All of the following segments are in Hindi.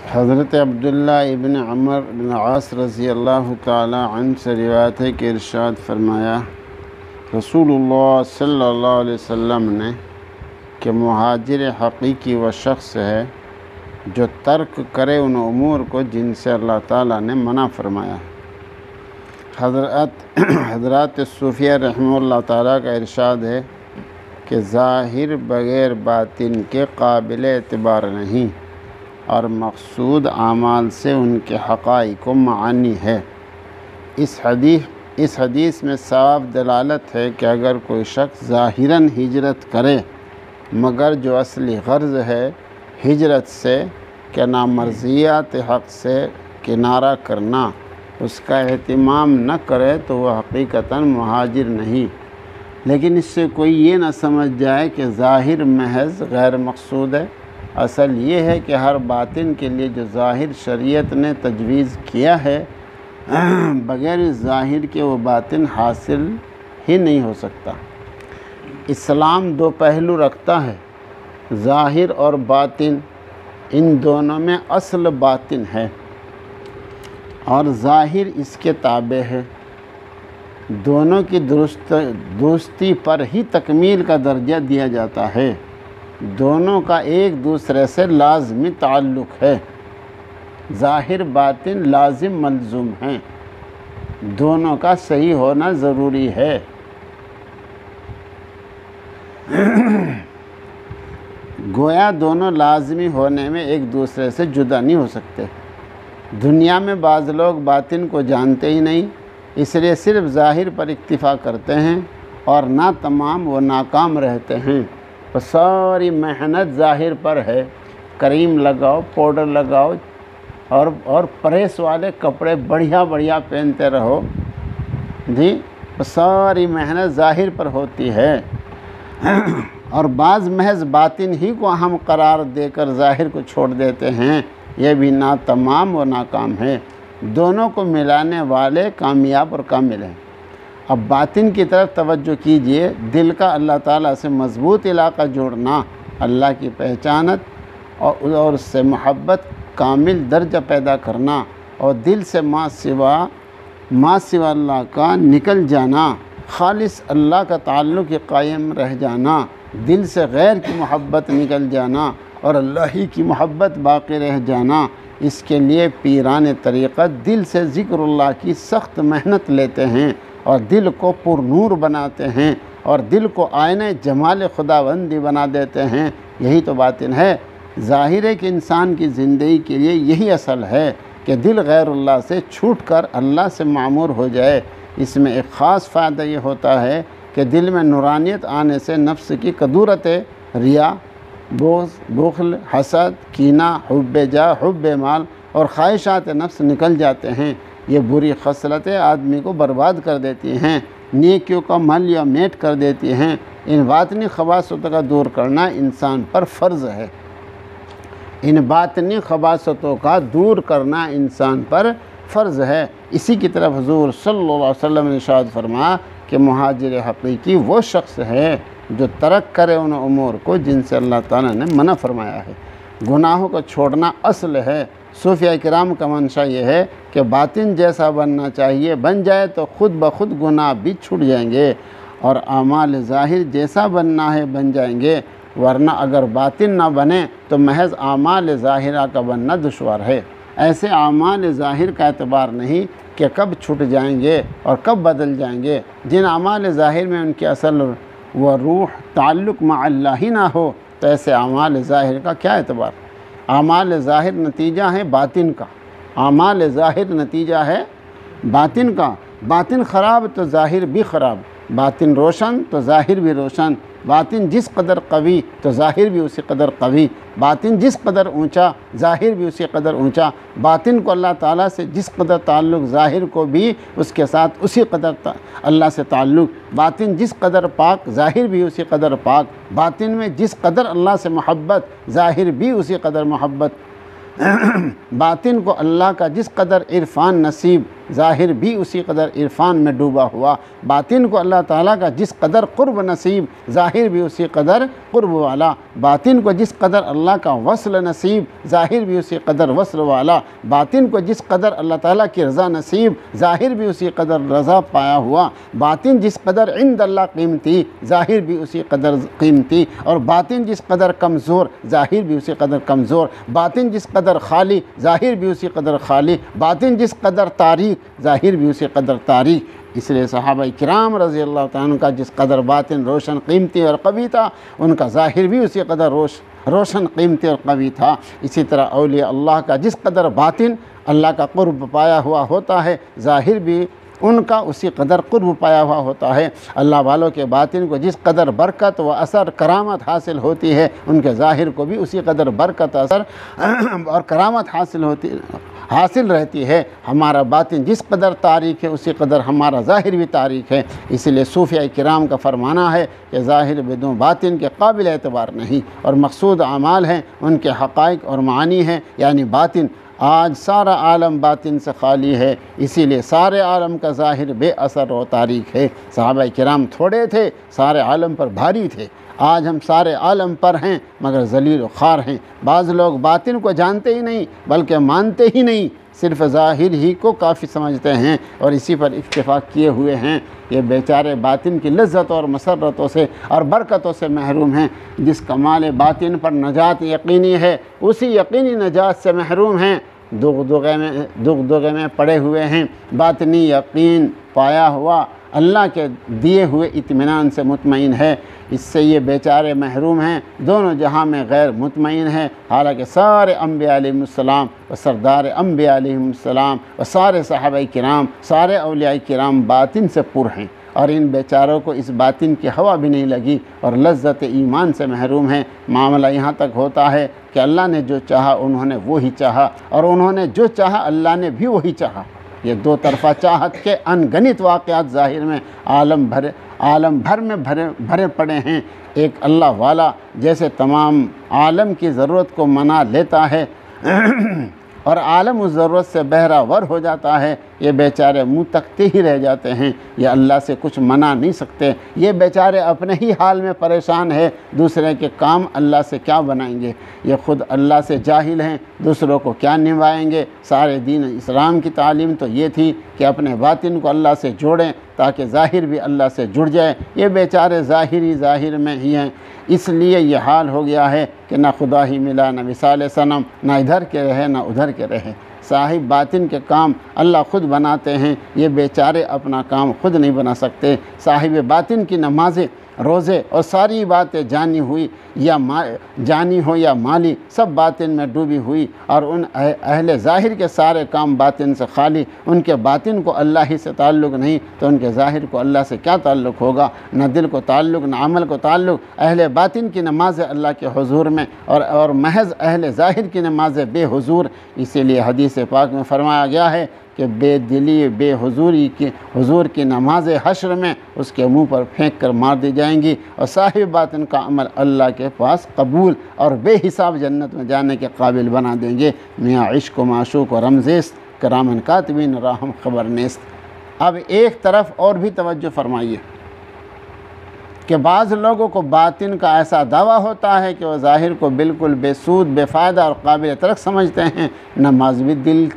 हज़रत अब्दुल्ला इब्न अमर बिन आस रज़ी अल्लाह ताला अन्हु से रिवायत है कि इरशाद फरमाया रसूलुल्लाह सल्लल्लाहु अलैहि वसल्लम ने कि मुहाजिर हकीकी वह शख्स है जो तर्क करे उन उमूर को जिनसे अल्लाह ताला ने मना फरमाया। हज़रत सूफिया रहमतुल्लाह ताला का इरशाद है कि ज़ाहिर बग़ैर बातिन के काबिल एतबार नहीं और मक़सूद आमाल से उनके हक़ाइक़ व मानी है। इस हदीस में साफ दलालत है कि अगर कोई शख्स ज़ाहिरन हिजरत करे मगर जो असली गर्ज़ है हिजरत से कि नामर्ज़ियात हक़ से किनारा करना उसका एहतिमाम न करे तो वह हकीकतन मुहाजिर नहीं। लेकिन इससे कोई ये न समझ जाए कि ज़ाहिर महज़ गैर मक़सूद है। असल ये है कि हर बातिन के लिए जो ज़ाहिर शरीयत ने तजवीज़ किया है बग़ैर ज़ाहिर के वो बातिन हासिल ही नहीं हो सकता। इस्लाम दो पहलू रखता है, ज़ाहिर और बातिन। इन दोनों में असल बातिन है और ज़ाहिर इसके ताबे है। दोनों की दुरुस्ती पर ही तकमील का दर्जा दिया जाता है। दोनों का एक दूसरे से लाज़मी ताल्लुक़ है। ज़ाहिर बातिन लाजिम मलज़ूम हैं, दोनों का सही होना ज़रूरी है। गोया दोनों लाजमी होने में एक दूसरे से जुदा नहीं हो सकते। दुनिया में बाज़ लोग बातिन को जानते ही नहीं, इसलिए सिर्फ ज़ाहिर पर इक्तिफ़ा करते हैं और ना तमाम व नाकाम रहते हैं। तो सारी मेहनत ज़ाहिर पर है, क्रीम लगाओ, पाउडर लगाओ और प्रेस वाले कपड़े बढ़िया बढ़िया पहनते रहो जी, तो सारी मेहनत ज़ाहिर पर होती है। और बाज़ महज बातिन ही को अहम करार देकर ज़ाहिर को छोड़ देते हैं, यह भी ना तमाम व नाकाम है। दोनों को मिलाने वाले कामयाब और कामिल हैं। अब बातिन की तरफ तवज्जो कीजिए। दिल का अल्लाह ताला से मज़बूत इलाक़ा जोड़ना, अल्लाह की पहचानत और उससे मोहब्बत कामिल दर्जा पैदा करना और दिल से माँ सिवा अल्लाह का निकल जाना, खालिस अल्लाह का ताल्लुक़ कायम रह जाना, दिल से गैर की मोहब्बत निकल जाना और अल्लाह ही की मोहब्बत बाक़ी रह जाना। इसके लिए पीरान तरीक़त दिल से ज़िक्रुल्लाह की सख्त मेहनत लेते हैं और दिल को पुरनूर बनाते हैं और दिल को आईने जमाल खुदाबंदी बना देते हैं। यही तो बातिन है। ज़ाहिर है कि इंसान की ज़िंदगी के लिए यही असल है कि दिल गैरुल्लाह से छूट कर अल्लाह से मामूर हो जाए। इसमें एक ख़ास फ़ायदा ये होता है कि दिल में नूरानियत आने से नफ्स की कदूरतें, रिया, बुख़्ल, हसद, कीना, हुब्बे जा, हुब्बे माल और ख्वाहिशात नफ्स निकल जाते हैं। ये बुरी खसलतें आदमी को बर्बाद कर देती हैं, नेकियों का मल या मेट कर देती हैं। इन बातनी खबासतों का दूर करना इंसान पर फ़र्ज़ है। इन बातनी खबासतों का दूर करना इंसान पर फ़र्ज़ है। इसी की तरफ हुज़ूर सल्लल्लाहु अलैहि वसल्लम ने इरशाद फरमाया कि मुहाजिर हकीकी वो शख्स है जो तरक करे उन उमूर को जिनसे अल्लाह ताला ने मना फरमाया है। गुनाहों को छोड़ना असल है। सूफिया किराम का मंशा ये है कि बातिन जैसा बनना चाहिए, बन जाए तो ख़ुद ब खुद गुनाह भी छूट जाएंगे और आमाल ज़ाहिर जैसा बनना है बन जाएंगे। वरना अगर बातिन ना बने तो महज आमाल ज़ाहिरा का बनना दुश्वार है। ऐसे आमाल ज़ाहिर का एतबार नहीं कि कब छूट जाएंगे और कब बदल जाएंगे। जिन आमाल ज़ाहिर में उनकी असल व रूह ताल्लुक़ मा अल्लाह ही ना हो तो ऐसे आमाल ज़ाहिर का क्या एतबार। आमाल ज़ाहिर नतीजा है बातिन का, आमाल ज़ाहिर नतीजा है बातिन का। बातिन ख़राब तो ज़ाहिर भी ख़राब, बातिन रोशन तो ज़ाहिर भी रोशन। बातिन जिस कदर कवी तो ज़ाहिर भी उसी कदर कवी। बातिन जिस कदर ऊंचा ज़ाहिर भी उसी कदर ऊंचा। बातिन को अल्लाह ताला से जिस कदर ताल्लुक़ ज़ाहिर को भी उसके साथ उसी कदर अल्लाह से ताल्लुक़। बातिन जिस कदर पाक ज़ाहिर भी उसी कदर पाक। बातिन में जिस कदर अल्लाह से मोहब्बत ज़ाहिर भी उसी कदर मोहब्बत। बातिन को अल्लाह का जिस कदर इरफान नसीब ज़ाहिर भी उसी कदर इरफान में डूबा हुआ। बातिन को अल्लाह ताला का जिस कदर क़ुर्ब नसीब, ज़ाहिर भी उसी कदर क़ुर्ब वाला। बातिन को जिस कदर अल्लाह का वस्ल नसीब, ज़ाहिर भी उसी कदर वस्ल वाला। बातिन को जिस कदर अल्लाह ताला की रज़ा नसीब, ज़ाहिर भी उसी कदर रज़ा पाया हुआ। बातिन जिस कदर इंद अल्लाह कीमती, ज़ाहिर भी उसी कदर कीमती। और बातिन जिस कदर कमज़ोर, ज़ाहिर भी उसी कदर कमज़ोर। बातिन जिस कदर खाली, ज़ाहिर भी उसी कदर खाली। बातिन जिस कदर तारीक, ज़ाहिर भी उसी कदर तारीक। इसलिए सहाबा किराम रज़ी अल्लाह तआला अन्हुम का जिस कदर बातिन रोशन कीमती और कवी था, उनका ज़ाहिर भी उसी कदर रोशन कीमती और कवी था। इसी तरह औलिया अल्लाह का जिस कदर बातिन अल्लाह का क़ुर्ब पाया हुआ होता है, ज़ाहिर भी उनका उसी कदर क़ुर्ब पाया हुआ होता है। अल्लाह वालों के बातिन को जिस कदर बरकत व असर करामत हासिल होती है, उनके ज़ाहिर को भी उसी कदर बरकत असर और करामत हासिल रहती है। हमारा बातिन जिस कदर तारीख़ है, उसी कदर हमारा ज़ाहिर भी तारीख़ है। इसलिए सूफ़िया किराम का फरमाना है कि ज़ाहिर बिदून बातिन के काबिल एतबार नहीं, और मकसूद अमाल हैं उनके हक़ाइक़ और मानी हैं, यानी बातिन। आज सारा आलम बातिन से खाली है, इसीलिए सारे आलम का ज़ाहिर बेअसर और तारीख़ है। सहाबा किराम थोड़े थे, सारे आलम पर भारी थे। आज हम सारे आलम पर हैं मगर ज़लील व ख़ार हैं। बाज़ लोग बातिन को जानते ही नहीं बल्कि मानते ही नहीं, सिर्फ़ ज़ाहिर ही को काफ़ी समझते हैं और इसी पर इत्तेफ़ाक़ किए हुए हैं। ये बेचारे बातिन की लज्जत और मसरतों से और बरकतों से महरूम हैं। जिस कमाल बातिन पर नजात यकीनी है, उसी यकीनी नजात से महरूम हैं। दुग में पड़े हुए हैं। बातिनी यकीन पाया हुआ अल्लाह के दिए हुए इत्मीनान से मुतमईन है, इससे ये बेचारे महरूम हैं। दोनों जहां में गैर मुतमईन हैं। हालांकि सारे अम्बिया अलैहिमुस्सलाम व सरदार अम्बिया अलैहिमुस्सलाम व सारे सहाबा किराम, सारे औलिया किराम बातिन से पुर हैं, और इन बेचारों को इस बातिन की हवा भी नहीं लगी और लज्जत ईमान से महरूम हैं। मामला यहाँ तक होता है कि अल्लाह ने जो चाहा उन्होंने वो ही चाहा, और उन्होंने जो चाहा अल्लाह ने भी वही चाहा। ये दो तरफ़ा चाहत के अनगनित वाक़यात ज़ाहिर में आलम भर में भरे पड़े हैं। एक अल्लाह वाला जैसे तमाम आलम की ज़रूरत को मना लेता है और आलम उस ज़रूरत से बहरावर हो जाता है, ये बेचारे मुँह तकते ही रह जाते हैं। ये अल्लाह से कुछ मना नहीं सकते। ये बेचारे अपने ही हाल में परेशान है, दूसरे के काम अल्लाह से क्या बनाएंगे। ये ख़ुद अल्लाह से जाहिल हैं, दूसरों को क्या निभाएंगे। सारे दीन इस्लाम की तालीम तो ये थी कि अपने बातिन को अल्लाह से जोड़ें ताकि ज़ाहिर भी अल्लाह से जुड़ जाए। ये बेचारे ज़ाहिर में ही हैं, इसलिए ये हाल हो गया है कि ना खुदा ही मिला, ना मिसाल सनम, ना इधर के रहे ना उधर के रहे। साहिब बातिन के काम अल्लाह ख़ुद बनाते हैं, ये बेचारे अपना काम ख़ुद नहीं बना सकते। साहिब बातिन की नमाज़ें, रोज़े और सारी बातें जानी हो या माली, सब बातिन में डूबी हुई, और उन अहले ज़ाहिर के सारे काम बातिन से खाली। उनके बातिन को अल्लाह ही से ताल्लुक़ नहीं तो उनके ज़ाहिर को अल्लाह से क्या ताल्लुक़ होगा। न दिल को ताल्लुक़, न अमल को ताल्लुक़। अहले बातिन की नमाज़ अल्लाह के हुज़ूर में और महज़ अहले ज़ाहिर की नमाज़ बेहुज़ूर। इसीलिए हदीस पाक में फरमाया गया है कि बेदिली हुज़ूर की नमाज हश्र में उसके मुंह पर फेंक कर मार दी जाएंगी, और साहिब बातिन का अमल अल्लाह के पास कबूल और बेहिसाब जन्नत में जाने के काबिल बना देंगे। मियाँ इश्क व माशूक व रमज़ेस्त करामन कातिबीन राहम खबर नेस्त। अब एक तरफ और भी तवज्जो फरमाइए कि बाज़ लोगों को बातिन का ऐसा दावा होता है कि वह ज़ाहिर को बिल्कुल बेसूद, बेफ़ायदा और काबिल तरक समझते हैं। नमाज भी दिल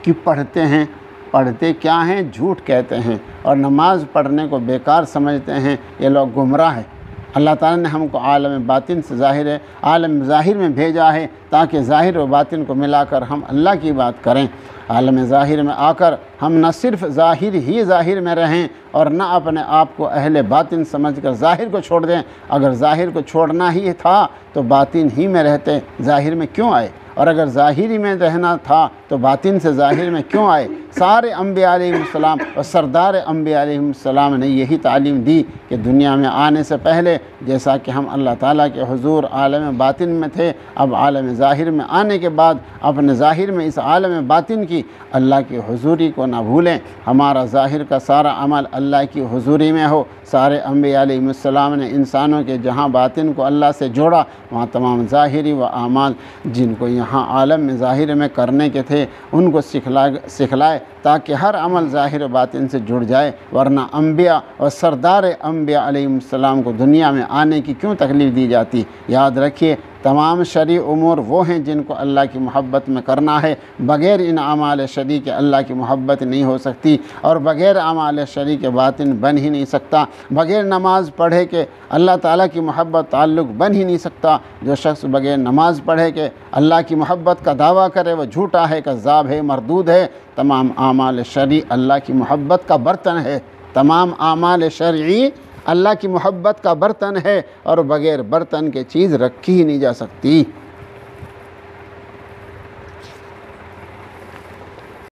की पढ़ते हैं, पढ़ते क्या हैं, झूठ कहते हैं, और नमाज पढ़ने को बेकार समझते हैं। ये लोग गुमराह हैं। अल्लाह ताला ने हमको आलम बातिन से आलम ज़ाहिर में भेजा है ताकि ज़ाहिर व बातिन को मिलाकर हम अल्लाह की बात करें। आलम ज़ाहिर में आकर हम न सिर्फ़ ज़ाहिर में रहें और न अपने आप को अहले बातिन समझकर ज़ाहिर को छोड़ दें। अगर ज़ाहिर को छोड़ना ही था तो बातिन ही में रहते, ज़ाहिर में क्यों आए? और अगर ज़ाहिरी में रहना था तो बातिन से ज़ाहिर में क्यों आए? सारे अम्बिया अलैहिस्सलाम और सरदार अम्बिया अलैहिस्सलाम ने यही तालीम दी कि दुनिया में आने से पहले जैसा कि हम अल्लाह ताला के हुज़ूर आलम बातिन में थे, अब आलम ज़ाहिर में आने के बाद अपने ज़ाहिर में इस आलम बातिन की अल्लाह की हुज़ूरी को ना भूलें। हमारा ज़ाहिर का सारा अमल अल्लाह की हुज़ूरी में हो। सारे अम्बिया अलैहिस्सलाम ने इंसानों के जहाँ बातिन को अल्लाह से जोड़ा, वहाँ तमाम ज़ाहिरी व आमाल जिनको यहाँ आलम में ज़ाहिर में करने के थे से उनको सिखलाए ताकि हर अमल ज़ाहिर बातिन से जुड़ जाए। वरना अम्बिया और सरदार अम्बिया अलैहिस्सलाम को दुनिया में आने की क्यों तकलीफ़ दी जाती। याद रखिए, तमाम शरई उमूर वो हैं जिनको अल्लाह की मोहब्बत में करना है। बग़ैर इन अमाल शरई के अल्लाह की मोहब्बत नहीं हो सकती, और बग़ैर अमाल शरई के बातिन बन ही नहीं सकता। बग़ैर नमाज पढ़े के अल्लाह ताला की मोहब्बत ताल्लुक़ बन ही नहीं सकता। जो शख्स बग़ैर नमाज पढ़े के अल्लाह की मोहब्बत का दावा करे वह झूठा है, कज़्ज़ाब है, मरदूद है। तमाम अमाल शरई अल्लाह की मोहब्बत का बर्तन है। तमाम अमाल शरई अल्लाह की मोहब्बत का बर्तन है, और बग़ैर बर्तन के चीज़ रखी ही नहीं जा सकती।